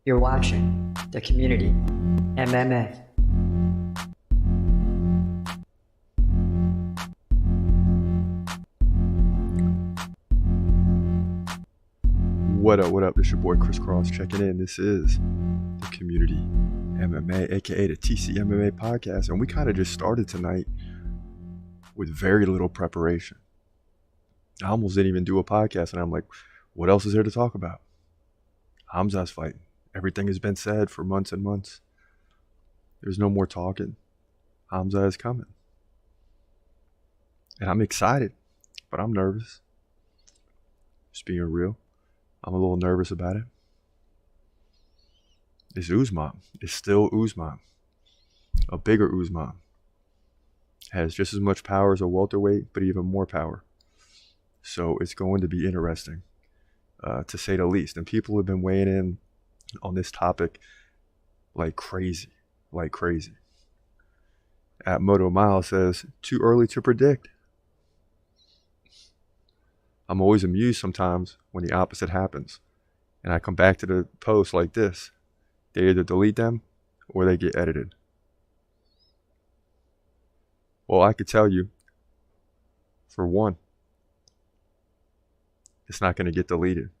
You're watching The Community MMA. What up, what up? This your boy Chris Cross checking in. This is The Community MMA, aka the TCMMA podcast. And we kind of just started tonight with very little preparation. I almost didn't even do a podcast, and I'm like, what else is there to talk about? Khamzat's fighting. Everything has been said for months and months. There's no more talking. Khamzat is coming. And I'm excited, but I'm nervous. Just being real. I'm a little nervous about it. It's Usman. It's still Usman. A bigger Usman. Has just as much power as a welterweight, but even more power. So it's going to be interesting, to say the least. And people have been weighing in on this topic like crazy. At Moto Mile says, too early to predict. I'm always amused sometimes when the opposite happens. And I come back to the post like this. They either delete them or they get edited. Well, I could tell you, for one, it's not going to get deleted.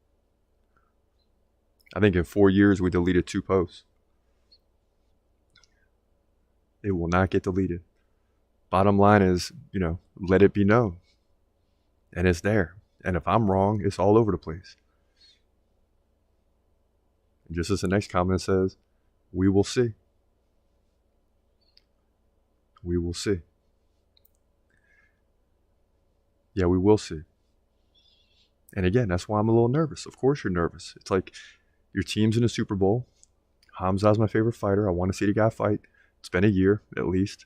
I think in 4 years we deleted 2 posts. It will not get deleted. Bottom line is, let it be known. And it's there. And if I'm wrong, it's all over the place. And just as the next comment says, we will see. We will see. Yeah, we will see. And again, that's why I'm a little nervous. Of course you're nervous. It's like your team's in the Super Bowl. Khamzat's my favorite fighter. I want to see the guy fight. It's been a year, at least.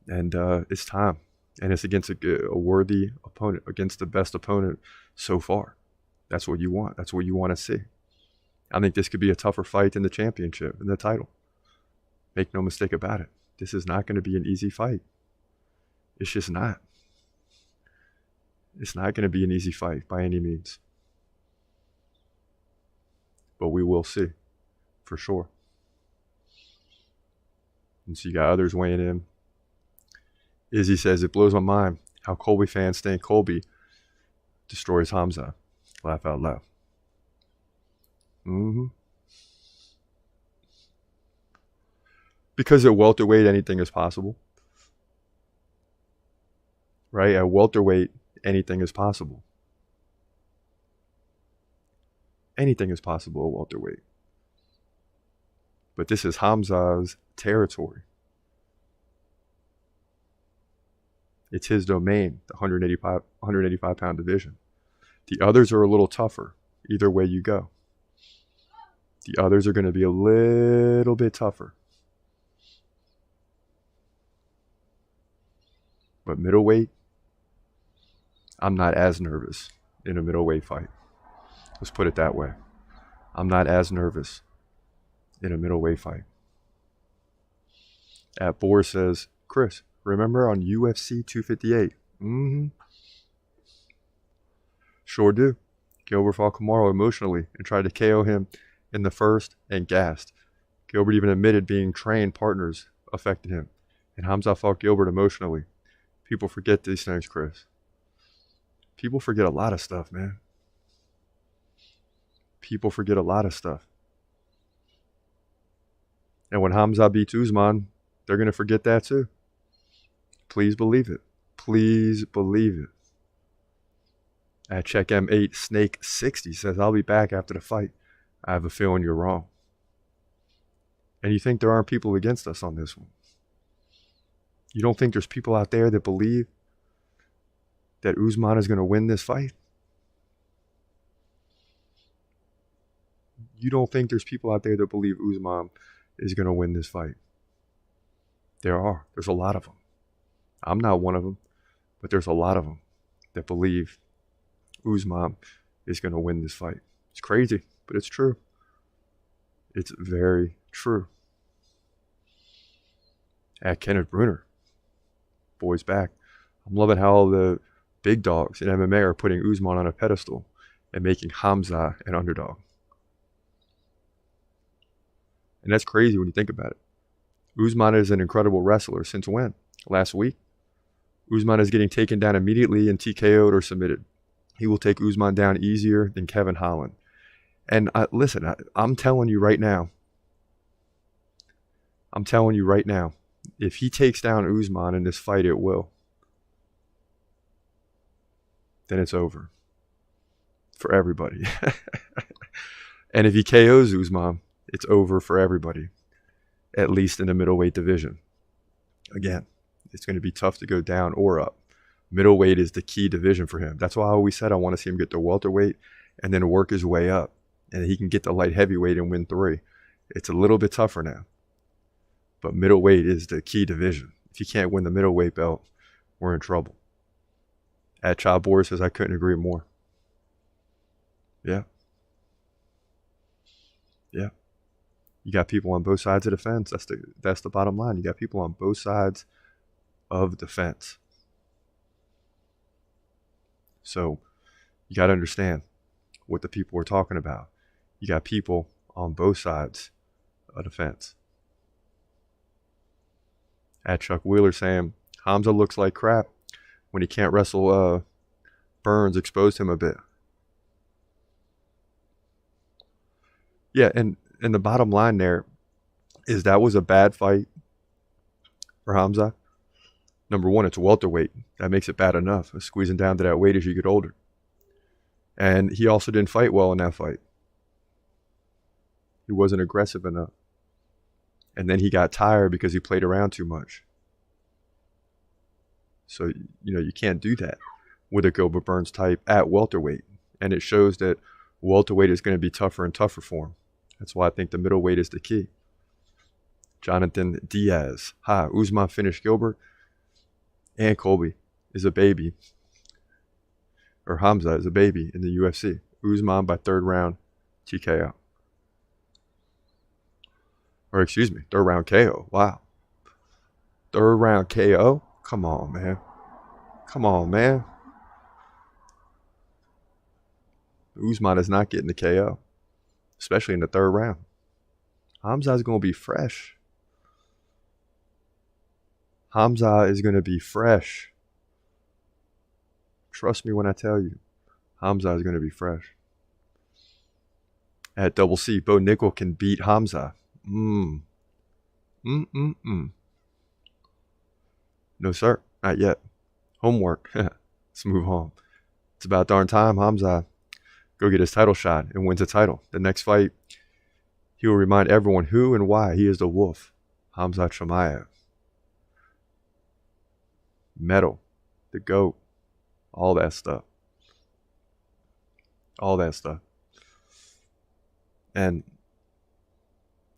And it's time. And it's against a worthy opponent, against the best opponent so far. That's what you want. That's what you want to see. I think this could be a tougher fight than the championship and the title. Make no mistake about it. This is not going to be an easy fight. It's just not. It's not going to be an easy fight by any means. But we will see, for sure. And so you got others weighing in. Izzy says, it blows my mind how Colby fans think Colby destroys Khamzat. Laugh out loud. Because at welterweight, anything is possible. Right? At welterweight, anything is possible. Anything is possible at welterweight. But this is Khamzat's territory. It's his domain, the 185 pound division. The others are a little tougher, either way you go. The others are going to be a little bit tougher. But middleweight, I'm not as nervous in a middleweight fight. Let's put it that way. I'm not as nervous in a middleweight fight. At Boar says, Chris, remember on UFC 258? Sure do. Gilbert fought Kamaru emotionally and tried to KO him in the first and gassed. Gilbert even admitted being trained partners affected him. And Khamzat fought Gilbert emotionally. People forget these things, Chris. People forget a lot of stuff, man. People forget a lot of stuff. And when Khamzat beats Usman, they're going to forget that too. Please believe it. Please believe it. At Check M8 Snake 60 says, I'll be back after the fight. I have a feeling you're wrong. And you think there aren't people against us on this one? You don't think there's people out there that believe that Usman is going to win this fight? You don't think there's people out there that believe Usman is going to win this fight? There are. There's a lot of them. I'm not one of them, but there's a lot of them that believe Usman is going to win this fight. It's crazy, but it's true. It's very true. At Kenneth Bruner, boys back. I'm loving how the big dogs in MMA are putting Usman on a pedestal and making Khamzat an underdog. And that's crazy when you think about it. Usman is an incredible wrestler. Since when? Last week? Usman is getting taken down immediately and TKO'd or submitted. He will take Usman down easier than Kevin Holland. And listen, I'm telling you right now, if he takes down Usman in this fight, it will. Then it's over for everybody. And if he KOs Usman, it's over for everybody, at least in the middleweight division. Again, it's going to be tough to go down or up. Middleweight is the key division for him. That's why I always said I want to see him get to welterweight and then work his way up. And he can get to light heavyweight and win 3. It's a little bit tougher now. But middleweight is the key division. If you can't win the middleweight belt, we're in trouble. At Child Boris says, I couldn't agree more. Yeah. Yeah. You got people on both sides of the fence. That's the bottom line. You got people on both sides of the fence. So you got to understand what the people are talking about. You got people on both sides of the fence. At Chuck Wheeler saying, Khamzat looks like crap when he can't wrestle. Burns exposed him a bit. Yeah, and the bottom line there is that was a bad fight for Khamzat. Number one, it's welterweight. That makes it bad enough. Squeezing down to that weight as you get older. And he also didn't fight well in that fight. He wasn't aggressive enough. And then he got tired because he played around too much. So, you can't do that with a Gilbert Burns type at welterweight. And it shows that welterweight is going to be tougher and tougher for him. That's why I think the middleweight is the key. Jonathan Diaz. Usman finished Gilbert. And Colby is a baby. Or Khamzat is a baby in the UFC. Usman by 3rd round TKO. Or excuse me, 3rd round KO. Wow. 3rd round KO? Come on, man. Come on, man. Usman is not getting the KO. Especially in the 3rd round. Khamzat is going to be fresh. Khamzat is going to be fresh. Trust me when I tell you. Khamzat is going to be fresh. At Double C, Bo Nickel can beat Khamzat. No, sir. Not yet. Homework. Let's move on. It's about darn time Khamzat go get his title shot and wins the title. The next fight, he will remind everyone who and why he is the wolf. Khamzat Chimaev. Metal. The GOAT. All that stuff. All that stuff. And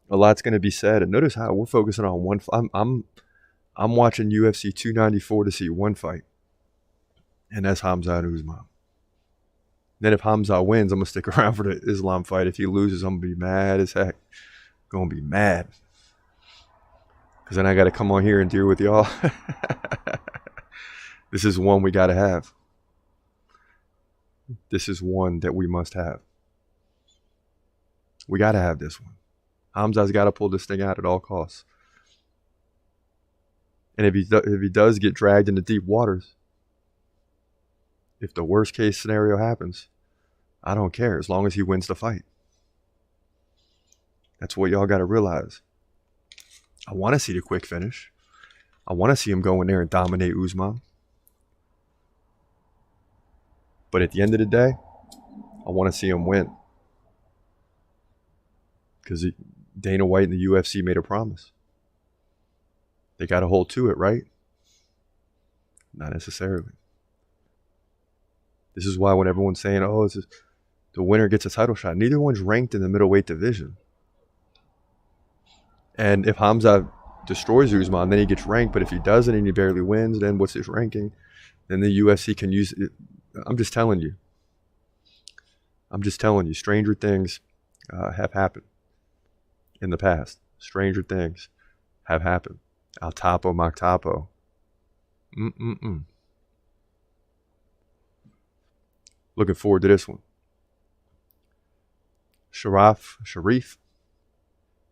a lot's going to be said. And notice how we're focusing on one fight. I'm watching UFC 294 to see one fight. And that's Khamzat Usman. Then if Khamzat wins, I'm going to stick around for the Islam fight. If he loses, I'm going to be mad as heck. Going to be mad. Because then I got to come on here and deal with y'all. This is one we got to have. This is one that we must have. We got to have this one. Khamzat's got to pull this thing out at all costs. And if he does get dragged into deep waters, if the worst case scenario happens, I don't care as long as he wins the fight. That's what y'all got to realize. I want to see the quick finish. I want to see him go in there and dominate Usman. But at the end of the day, I want to see him win. Because Dana White and the UFC made a promise. They got to hold to it, right? Not necessarily. This is why when everyone's saying, oh, the winner gets a title shot, neither one's ranked in the middleweight division. And if Khamzat destroys Usman, then he gets ranked. But if he doesn't and he barely wins, then what's his ranking? Then the UFC can use it. I'm just telling you. Stranger things have happened in the past. Stranger things have happened. Al Tapo, Mac Tapo. Looking forward to this one. Sharif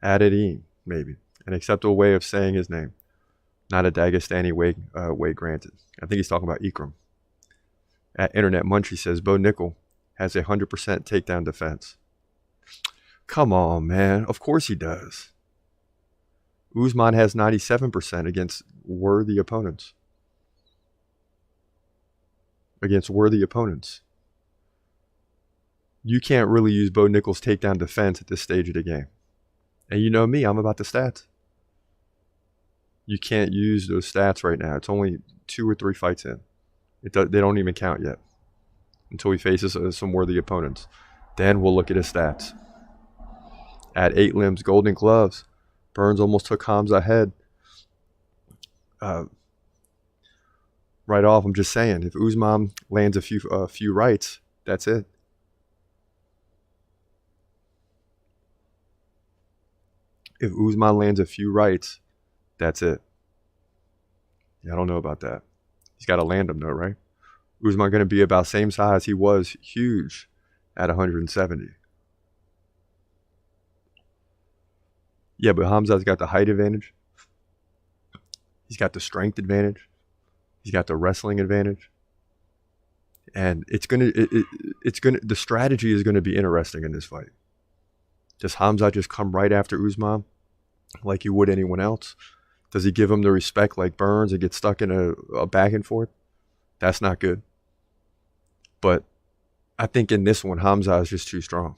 Adedin, maybe. An acceptable way of saying his name. Not a Dagestani way granted. I think he's talking about Ikram. At Internet Munchie says, Bo Nickel has 100% takedown defense. Come on, man. Of course he does. Usman has 97% against worthy opponents. You can't really use Bo Nickel's takedown defense at this stage of the game. And you know me, I'm about the stats. You can't use those stats right now. It's only 2 or 3 fights in. They don't even count yet until he faces some worthy opponents. Then we'll look at his stats. At 8 limbs, Golden Gloves, Burns almost took Khamzat head. Right off, I'm just saying, if Usman lands a few rights, that's it. If Usman lands a few rights, that's it. Yeah, I don't know about that. He's got to land them though, right? Usman going to be about same size. He was huge at 170. Yeah, but Khamzat's got the height advantage. He's got the strength advantage. He's got the wrestling advantage. And the strategy is gonna be interesting in this fight. Does Khamzat just come right after Usman like you would anyone else? Does he give him the respect like Burns and get stuck in a back and forth? That's not good. But I think in this one, Khamzat is just too strong.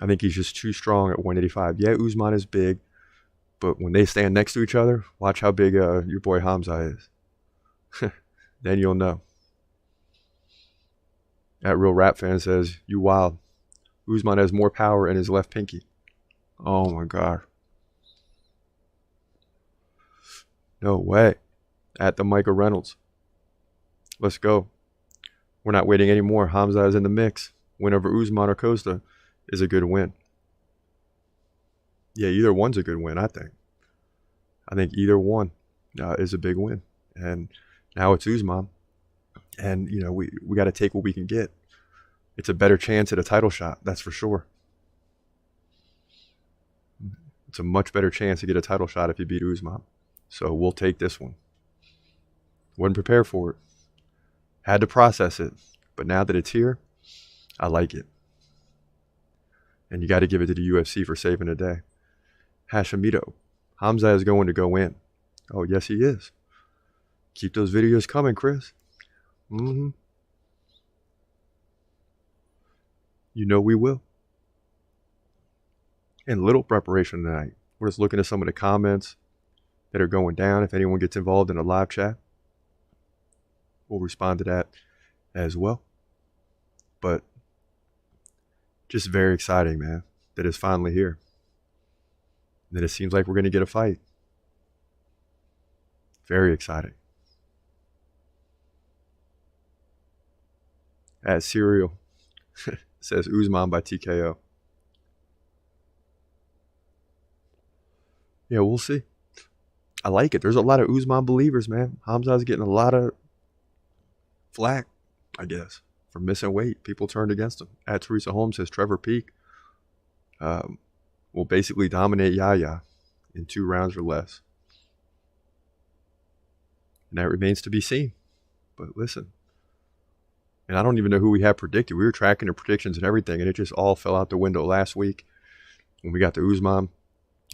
I think he's just too strong at 185. Yeah, Usman is big, but when they stand next to each other, watch how big your boy Khamzat is. Then you'll know. That Real Rap Fan says, you wild. Usman has more power in his left pinky. Oh my God. No way. At the Micah Reynolds. Let's go. We're not waiting anymore. Khamzat is in the mix. Win over Usman or Costa is a good win. Yeah, either one's a good win, I think. I think either one is a big win. And now it's Usman. And, you know, we got to take what we can get. It's a better chance at a title shot, that's for sure. It's a much better chance to get a title shot if you beat Usman. So we'll take this one. Wasn't prepared for it. Had to process it. But now that it's here, I like it. And you got to give it to the UFC for saving the day. Hashimito. Khamzat is going to go in. Oh, yes, he is. Keep those videos coming, Chris. You know we will. And little preparation tonight. We're just looking at some of the comments that are going down. If anyone gets involved in a live chat, we'll respond to that as well. But just very exciting, man, that it's finally here. That it seems like we're going to get a fight. Very exciting. At Serial says Usman by TKO. Yeah, we'll see. I like it. There's a lot of Usman believers, man. Khamzat's getting a lot of flack, I guess, for missing weight. People turned against him. At Teresa Holmes says Trevor Peak will basically dominate Yahya in 2 rounds or less. And that remains to be seen. But listen. And I don't even know who we had predicted. We were tracking the predictions and everything, and it just all fell out the window last week. When we got the Usman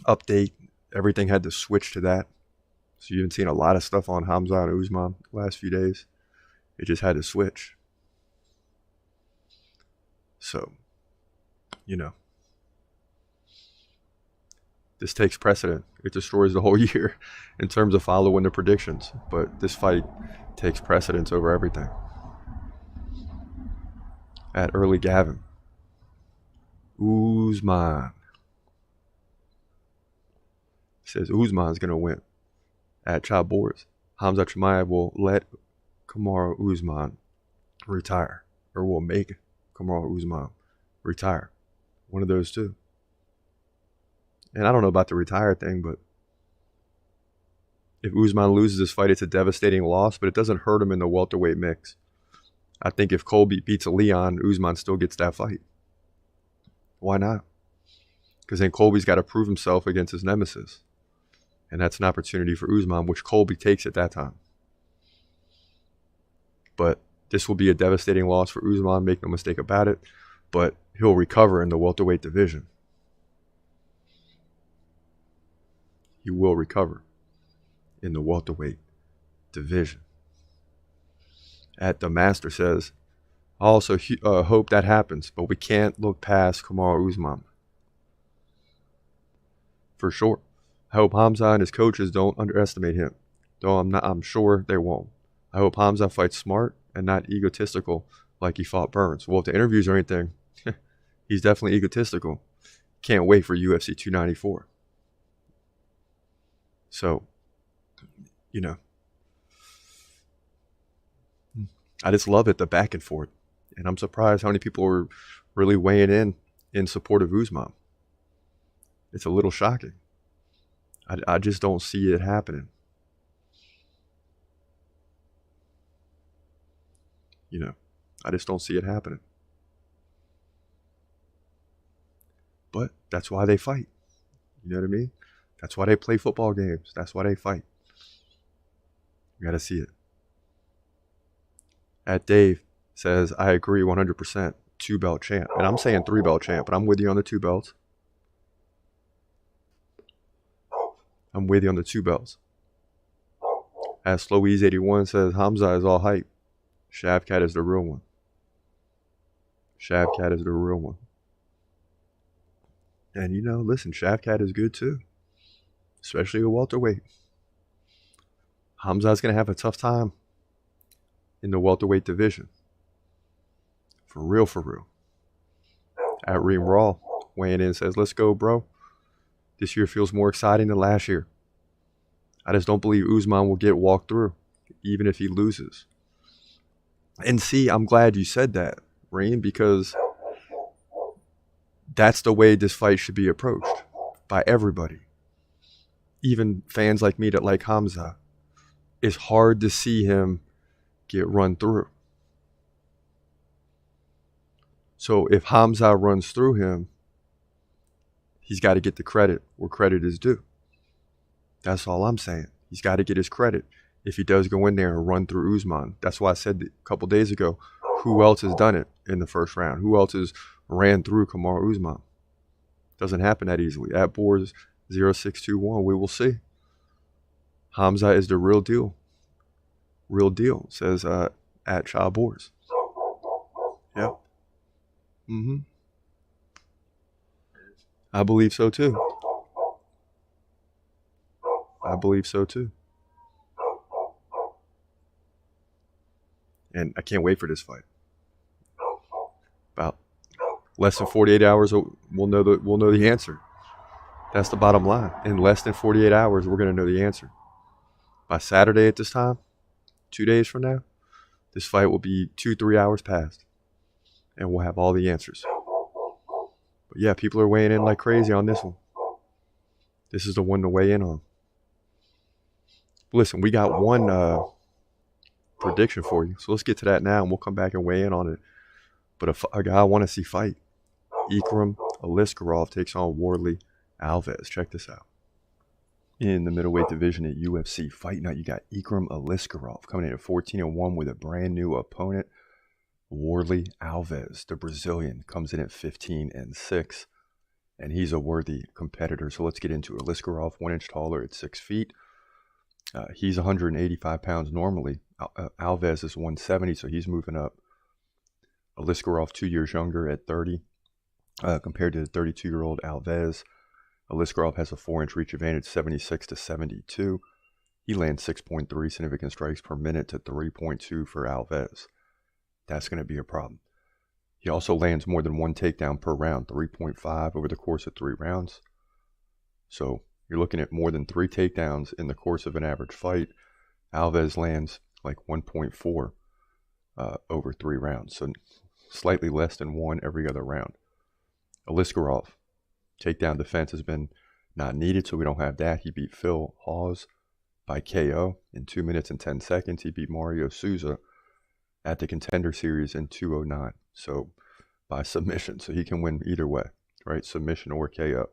update, everything had to switch to that. So you've been seeing a lot of stuff on Khamzat and Usman the last few days. It just had to switch. So, you know, this takes precedent. It destroys the whole year in terms of following the predictions. But this fight takes precedence over everything. At Early Gavin. Usman. Says Usman's going to win. At Chad Boris. Khamzat Chimaev will let Kamaru Usman retire. Or will make Kamaru Usman retire. One of those two. And I don't know about the retire thing, but if Usman loses this fight, it's a devastating loss, but it doesn't hurt him in the welterweight mix. I think if Colby beats a Leon, Usman still gets that fight. Why not? because then Colby's got to prove himself against his nemesis. And that's an opportunity for Usman, which Colby takes at that time. But this will be a devastating loss for Usman, make no mistake about it. But he'll recover in the welterweight division. He will recover in the welterweight division. At the Master says, I also hope that happens, but we can't look past Kamaru Usman. For sure. I hope Khamzat and his coaches don't underestimate him, though I'm sure they won't. I hope Khamzat fights smart and not egotistical like he fought Burns. Well, if the interviews or anything, he's definitely egotistical. Can't wait for UFC 294. So, you know, I just love it, the back and forth. And I'm surprised how many people are really weighing in support of Usman. It's a little shocking. I just don't see it happening. You know, I just don't see it happening. But that's why they fight. You know what I mean? That's why they play football games. That's why they fight. You got to see it. At Dave says, I agree 100%. 2-belt champ. And I'm saying 3-belt champ, but I'm with you on the 2 belts. I'm with you on the 2 belts. As Slowies81 says, Khamzat is all hype. Shavkat is the real one. Shavkat is the real one. And you know, listen, Shavkat is good too. Especially a welterweight. Khamzat's going to have a tough time in the welterweight division. For real, for real. At Reem Raw, weighing in, says, let's go, bro. This year feels more exciting than last year. I just don't believe Usman will get walked through, even if he loses. And see, I'm glad you said that, Reem, because that's the way this fight should be approached by everybody. Even fans like me that like Khamzat. It's hard to see him get run through. So if Khamzat runs through him, he's got to get the credit where credit is due. That's all I'm saying. He's got to get his credit if he does go in there and run through Usman. That's why I said a couple days ago, who else has done it in the first round? Who else has ran through Kamaru Usman? Doesn't happen that easily. At Boars 0621, we will see. Khamzat is the real deal. Real deal, says at Child Boars. Yep. I believe so too. I believe so too. And I can't wait for this fight. About less than 48 hours, we'll know the answer. That's the bottom line. In less than 48 hours, we're going to know the answer. By Saturday at this time, 2 days from now, this fight will be 2-3 hours past. And we'll have all the answers. But yeah, people are weighing in like crazy on this one. This is the one to weigh in on. Listen, we got one prediction for you. So let's get to that now, and we'll come back and weigh in on it. But a guy I want to see fight, Ikram Aliskerov takes on Wardley Alves. Check this out. In the middleweight division at UFC Fight Night, you got Ikram Aliskerov coming in at 14-1 with a brand new opponent, Wardley Alves. The Brazilian comes in at 15-6, and he's a worthy competitor. So let's get into it. Aliskerov, 1 inch taller at 6 feet. He's 185 pounds normally. Alves is 170, so he's moving up. Aliskerov, 2 years younger at 30, compared to the 32-year-old Alves. Aliskerov has a 4-inch reach advantage, 76-72. He lands 6.3 significant strikes per minute to 3.2 for Alves. That's going to be a problem. He also lands more than 1 takedown per round, 3.5 over the course of 3 rounds. So you're looking at more than 3 takedowns in the course of an average fight. Alves lands like 1.4 over 3 rounds, so slightly less than 1 every other round. Aliskerov, takedown defense has been not needed, so we don't have that. He beat Phil Hawes by KO in 2 minutes and 10 seconds. He beat Mario Souza at the Contender Series in 2:09, so by submission. So he can win either way, right? Submission or KO.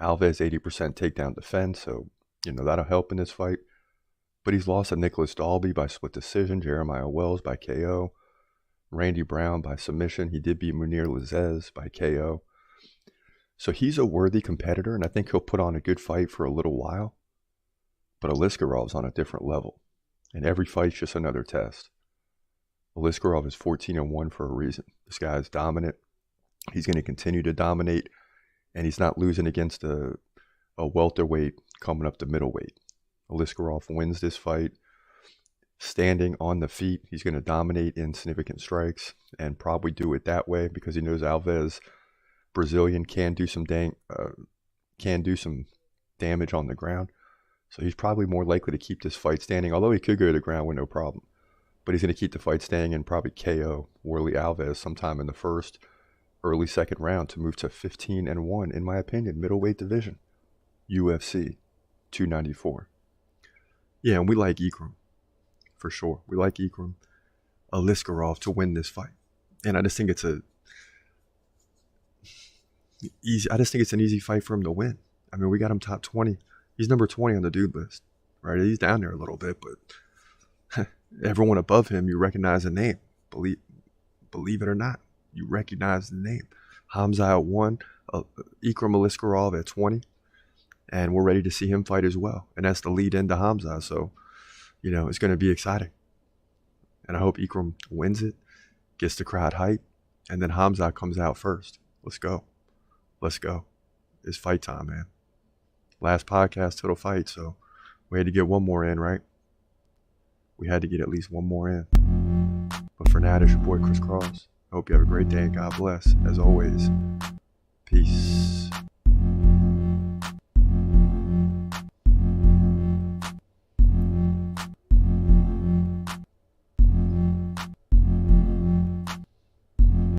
Alves 80% takedown defense, so, that'll help in this fight. But he's lost to Nicholas Dalby by split decision, Jeremiah Wells by KO, Randy Brown by submission. He did beat Munir Lazez by KO. So he's a worthy competitor, and I think he'll put on a good fight for a little while. But Aliskerov's on a different level, and every fight's just another test. Aliskerov is 14-1 for a reason. This guy is dominant. He's going to continue to dominate, and he's not losing against a welterweight coming up to middleweight. Aliskerov wins this fight standing on the feet. He's going to dominate in significant strikes and probably do it that way because he knows Alves, Brazilian, can do some damage on the ground. So he's probably more likely to keep this fight standing, although he could go to the ground with no problem. But he's going to keep the fight standing and probably KO Warlley Alves sometime in the first, early second round to move to 15-1, in my opinion, middleweight division, UFC 294. Yeah, and we like Ikram, for sure. We like Ikram Aliskerov to win this fight. And I just think it's an easy fight for him to win. I mean, we got him top 20. He's number 20 on the dude list, right? He's down there a little bit, but everyone above him, you recognize the name. Believe it or not, you recognize the name. Khamzat at 1, Ikram Aliskerov at 20, and we're ready to see him fight as well. And that's the lead into Khamzat, so, it's going to be exciting. And I hope Ikram wins it, gets the crowd hype, and then Khamzat comes out first. Let's go. It's fight time, man. Last podcast, total fight, so we had to get one more in, right? We had to get at least one more in. But for now, it's your boy Chris Cross. I hope you have a great day and God bless. As always, peace.